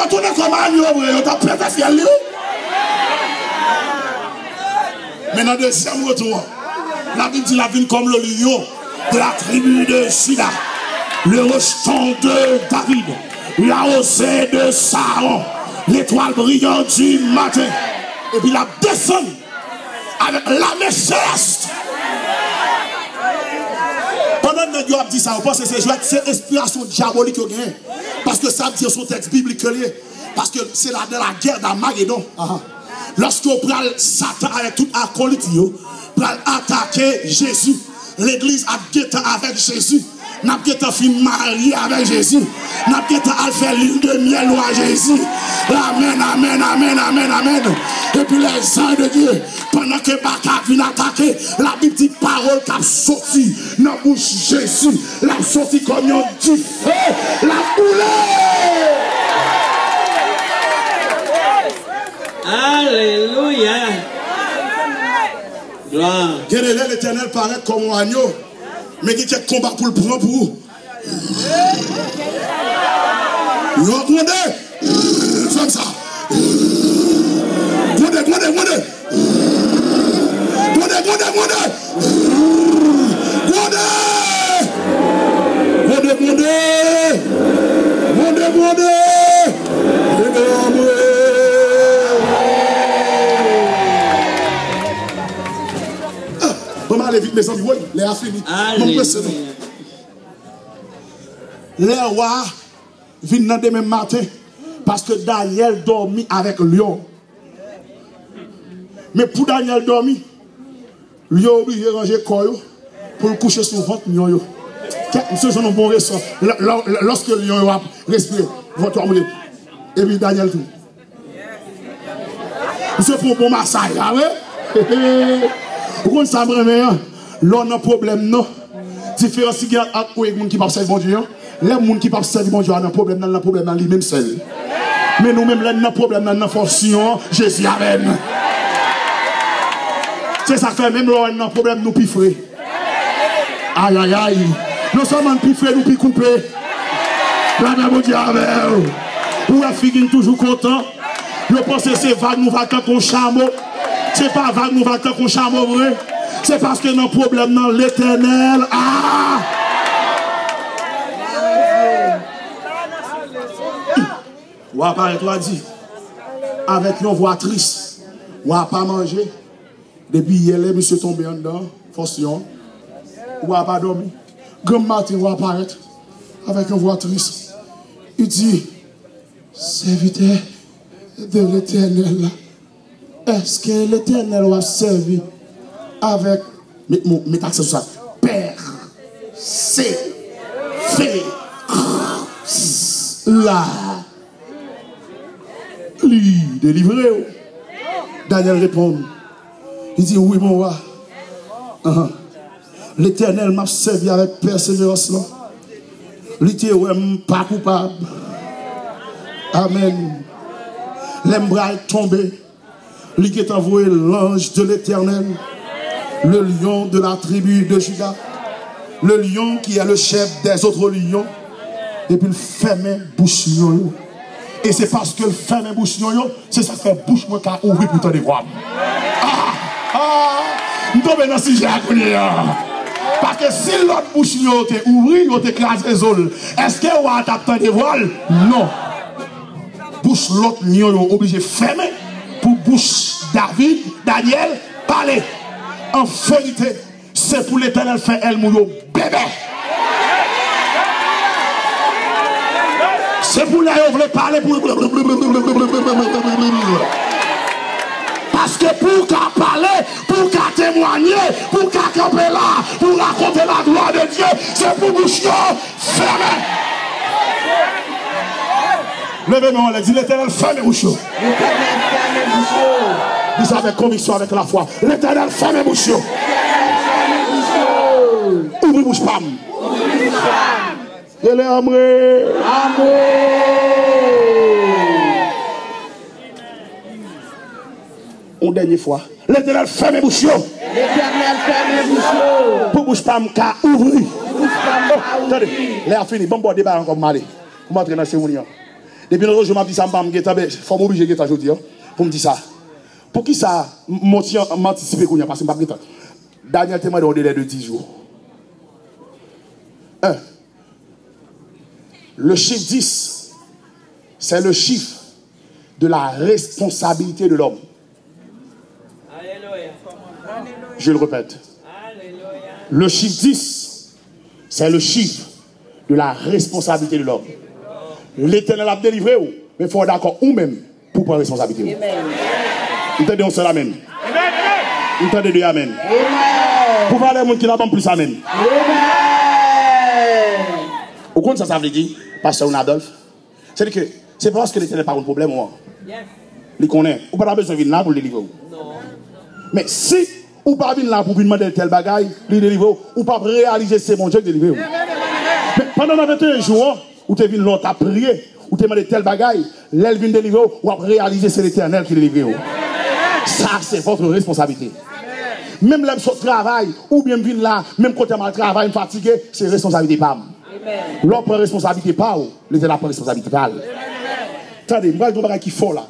retourner comme agneau, vous t'as prêt à faire lui. Mais dans le deuxième retour, la Bible dit la vie comme le lion de la tribu de Juda, le rejeton de David, la rosée de Saron, l'étoile brillante du matin. Et puis la descend avec l'armée céleste. Pendant que Dieu a dit ça, on pense que c'est inspiration diabolique qu'il y a. Parce que ça dit son texte biblique. Parce que c'est dans la guerre d'Armageddon. Lorsque on prend Satan avec tout acolyte, pour attaquer Jésus, l'église a guetté avec Jésus. N'a pas fait marier avec Jésus. N'a pas fait l'île de miel à Jésus. Amen, amen, amen, amen, amen. Et puis les anges de Dieu, pendant que Baka vient attaquer, la Bible dit parole qui a sorti dans la bouche de Jésus. La sorti comme un du feu, la boule. Alléluia. Gloire. L'Éternel paraît comme un agneau. Mais qui est combat pour le prendre pour vous. Vous entendez? Comme ça. Grondez. Comment aller vite, mes amis? Oui, les a fini. Les rois viennent dans demain matin parce que Daniel dormit avec lion. Mais pour Daniel dormir, lion obligé de ranger corps pour le coucher sur le ventre lion. Monsieur, j'en ai un bon ressort. Lorsque le lion a respiré, votre homme et puis Daniel tout. Monsieur, pour un bon massage, ah ouais? Vous comprenez ça, vraiment? Là, on a un problème, non? Différence entre les gens qui peuvent servir mon Dieu. Les gens qui peuvent servir mon Dieu ont un problème dans lui-même seul. Mais nous-mêmes, là, on a un problème dans la fonction. Jésus, amen. C'est ça que fait, même là, on a un problème, nous piffrer. Aïe, aïe, aïe. Non seulement nous piffrer, nous couper. La même mon Dieu, amen. Pour la fille toujours content. Je pense que c'est vague, nous va qu'on chameau. C'est pas vague, nous va qu'on chameau, vrai. C'est parce que nos problèmes dans l'Éternel. Ah! Ou à part toi dit, avec une voix triste, ou à pas manger, depuis hier, les monsieur tombé en dedans, forcément, ou à pas dormir. Grand matin, ou apparaître, avec une voix triste. Il dit, serviteur de l'Éternel, est-ce que l'Éternel va servir avec, mes taxes sur ça, Père, c'est, fait, là, lui, délivré. Daniel répond, il dit, oui, mon roi, l'Éternel m'a servi avec persévérance, là. Il dit, ouais, pas coupable. Amen. Les bras tombés. Il est envoyé l'ange de l'Éternel, le lion de la tribu de Juda, le lion qui est le chef des autres lions, et puis il ferme bouche. Et c'est parce que le ferme bouche, c'est ça qui fait bouche moi qui a ouvert pour te dévoiler. Nous tombons dans ce sujet à connaître. Parce que si l'autre bouche était ouverte, il était écrasé les autres. Est-ce qu'on va t'attendre des voiles? Non. Bouche l'autre lion obligé de fermer pour bouche David, Daniel, parler. En vérité, c'est pour l'Éternel faire elle mourir bébé. C'est pour les gens qui parler pour. Parce que pour qu'à parler, pour qu'à témoigner, pour qu'à camper là, pour raconter la gloire de Dieu, c'est pour bouche fermée. Levez-moi, on dit l'Éternel ferme bouche. Dis avec conviction, avec la foi. L'Éternel ferme bouche. Ouvre bouche pam. Et les amoureux. Une dernière fois. L'Éternel ferme bouche. L'Éternel ferme bouche. Pour bouche pam ka ouvrir. Attendez, les a fini. Bon, bon débat encore malé. Comment entrer dans ces réunions? Depuis l'autre jour, je m'ai dit ça, il faut m'obliger de aujourd'hui pour me dire ça. Pour qui ça m'anticiper qu'on y a passé ma temps. Daniel témoin dans délai de 10 jours. 1. Le chiffre 10, c'est le chiffre de la responsabilité de l'homme. Je le répète. Le chiffre 10, c'est le chiffre de la responsabilité de l'homme. L'Éternel a délivré, mais il faut être d'accord ou même pour prendre responsabilité. Vous entendez, on se l'amène. Vous entendez deux amen. Pour parler à monde qui n'a pas plus amen. Au compte, ça veut dire, Pasteur Adolphe, c'est-à-dire que c'est parce que l'Éternel n'a pas un problème, moi. Il connaît. Vous n'avez pas besoin de venir là pour le délivrer. Mais si vous n'avez pas venir là pour lui demander tel bagaille, lui délivrer, ou pas réaliser c'est mon Dieu qui délivre. Mais pendant 21 jours, vous avez venu l'autre à prier, ou tu demandé tel bagaille, l'elle vient délivrer, ou à réaliser c'est l'Éternel qui délivre. Ça, c'est votre responsabilité. Même là, sur travail, ou bien venir là, même quand tu as travail, fatigué, c'est responsabilité pas. L'autre prend responsabilité pas, l'Éternel prend responsabilité pas. Attendez, moi, je vais qui fort là.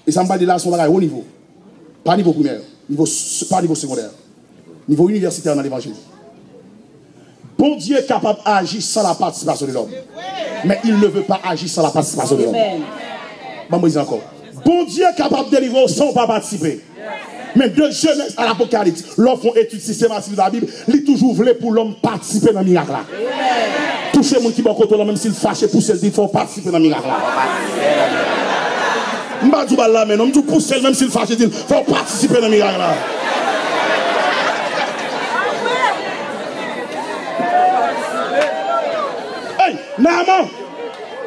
Et ça me va de là, son bagage au niveau. Pas niveau primaire, pas niveau secondaire. Niveau universitaire dans l'évangile. Bon Dieu est capable d'agir sans la participation de l'homme. Mais il ne veut pas agir sans la participation de l'homme. Bon, moi, je dis encore. Bon Dieu est capable de délivrer sans pas participer. Mais de Genèse à l'Apocalypse, l'homme font étude systématique de la Bible, il toujours voulu pour l'homme participer dans le miracle là. Toucher les gens qui vont côté même s'il fâche pour celle il faut participer dans le miracle là. Je ne dis pas là, mais non, je pousse même s'il fâche, il faut participer dans le miracle là. Hey, Naaman,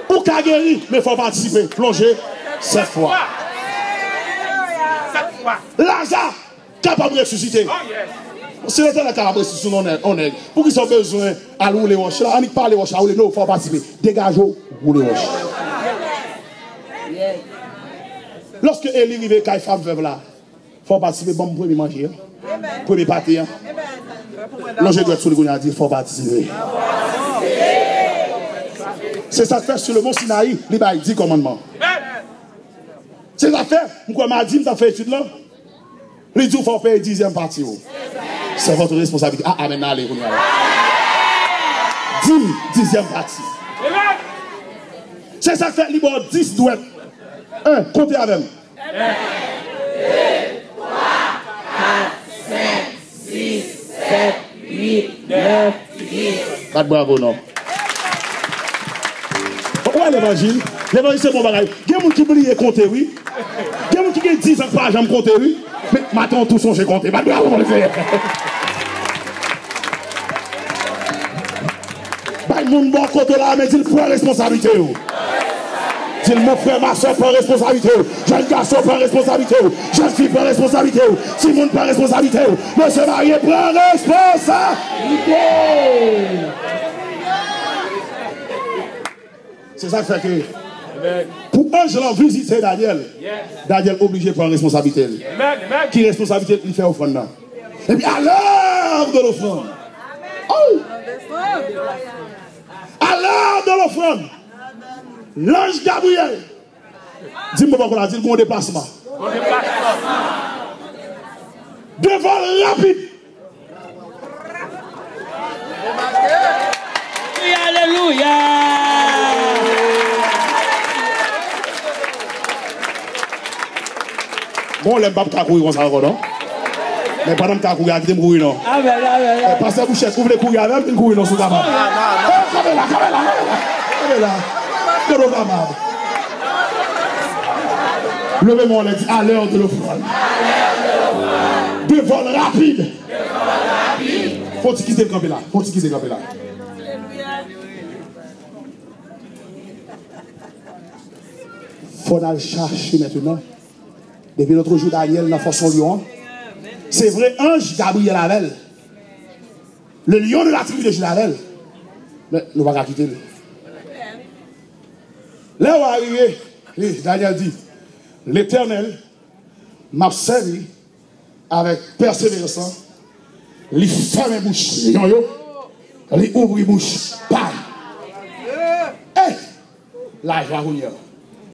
pour qu'à guérir, mais il faut participer, plonger 7 fois. Lazare, capable de ressusciter. C'est l'Éternel capable de ressusciter, on est. Pour qu'ils ont besoin à louer les roches. Là, on n'y parle les roches, non, il faut participer. Dégagez-vous, rouler les roches. Lorsque Élie arrive, quand il fait veuve là, il faut participer, bon, pour manger. Pour partir. Lorsque je dois dire, il faut participer. C'est ça que fait sur le mont Sinaï, il a 10 commandements. C'est ça que fait, pourquoi m'a dit, ça fait étude là. Il dit, il faut faire 10e partie. C'est votre responsabilité. Ah, amen, allez, 10e partie. C'est ça que fait, il y a 10 douettes. 1, comptez avec. 1, 2, 3, 4, 5, 6, 7, 8, 9, 10. 4 bravo, non. Ouais, l'évangile. L'évangile, c'est mon bagage. Il y a des gens qui oublient de compter, oui. Il y a des gens qui ont 10 ans par j'aime compter, oui. Mais maintenant, tout son, j'ai compté. Bah, bravo, on le fait. Bah, il y a des gens côté là, mais il prend responsabilité. Dit mon frère, ma soeur prend responsabilité. Jeune garçon prend responsabilité. Jeune fille prend responsabilité. Simone prend responsabilité. Monsieur marié prend responsabilité. C'est ça qui fait que pour un je l'ai visité Daniel. Daniel obligé de prendre responsabilité. Qui responsabilité il fait offrande. Et puis à l'heure de l'offrande. Oh! À l'heure de l'offrande. L'ange Gabriel. Dis-moi pas qu'on a dit mon déplacement. Devant rapide. Alléluia. Bon, les babes qui courir comme ça encore, non? Mais pas d'homme qui courir, qui courir, non? Parce que vous cherchez, vous voulez courir avec, il courir, non, sous la main. Levez-moi, on a dit à l'heure de l'offrande. De vol rapide. Faut-il quitter le campé là? Faut-il quitter le campé là? Faut aller chercher maintenant. Depuis l'autre jour, Daniel dans son lion. C'est vrai, ange Gabriel Avel. Le lion de la tribu de Gilavel. Mais nous ne pouvons pas quitter. Là où arrivé, Daniel dit, l'Éternel m'a servi avec persévérance. Il ferme la bouche. Il ouvre la bouche. Bam. La joie.